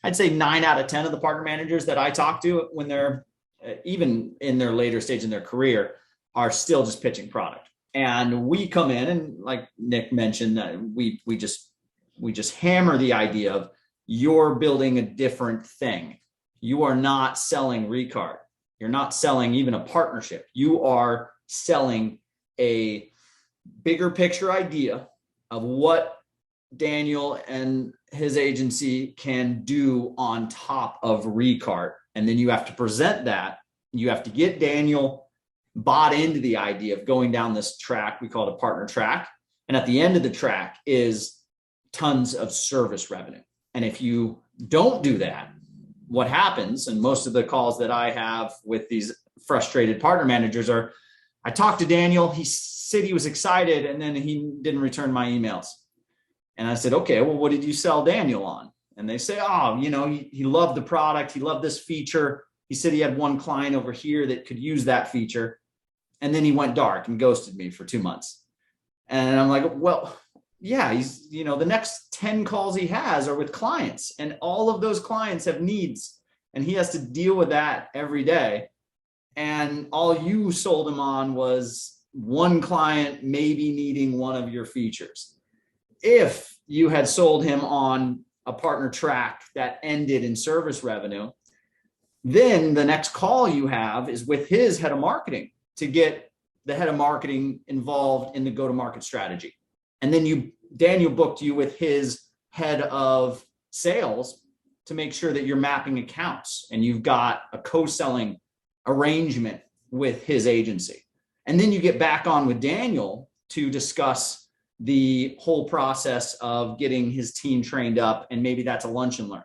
I'd say 9 out of 10 of the partner managers that I talk to when they're even in their later stage in their career are still just pitching product. And we come in and, like Nick mentioned, we just hammer the idea of you're building a different thing. You are not selling Recard. You're not selling even a partnership. You are selling a bigger picture idea of what Daniel and his agency can do on top of Recard. And then you have to present that. You have to get Daniel bought into the idea of going down this track. We call it a partner track. And at the end of the track is tons of service revenue. And if you don't do that, what happens, and most of the calls that I have with these frustrated partner managers are, I talked to Daniel, he said he was excited, and then he didn't return my emails. And I said, okay, well, what did you sell Daniel on? And they say, oh, he loved the product. He loved this feature. He said he had one client over here that could use that feature. And then he went dark and ghosted me for 2 months. And I'm like, well, yeah, he's, the next 10 calls he has are with clients, and all of those clients have needs, and he has to deal with that every day. And all you sold him on was one client maybe needing one of your features. If you had sold him on a partner track that ended in service revenue, then the next call you have is with his head of marketing to get the head of marketing involved in the go-to-market strategy. And then Daniel booked you with his head of sales to make sure that you're mapping accounts and you've got a co-selling arrangement with his agency. And then you get back on with Daniel to discuss the whole process of getting his team trained up. And maybe that's a lunch and learn,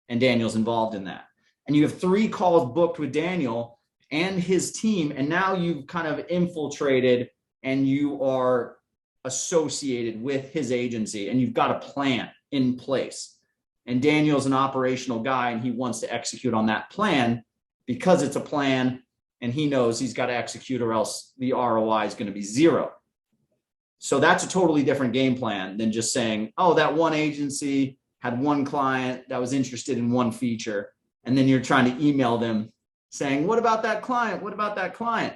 and Daniel's involved in that. And you have 3 calls booked with Daniel and his team. And now you've kind of infiltrated and you are associated with his agency, and you've got a plan in place. And Daniel's an operational guy, and he wants to execute on that plan because it's a plan, and he knows he's got to execute or else the ROI is going to be 0. So that's a totally different game plan than just saying, oh, that one agency had one client that was interested in one feature. And then you're trying to email them saying, what about that client? What about that client?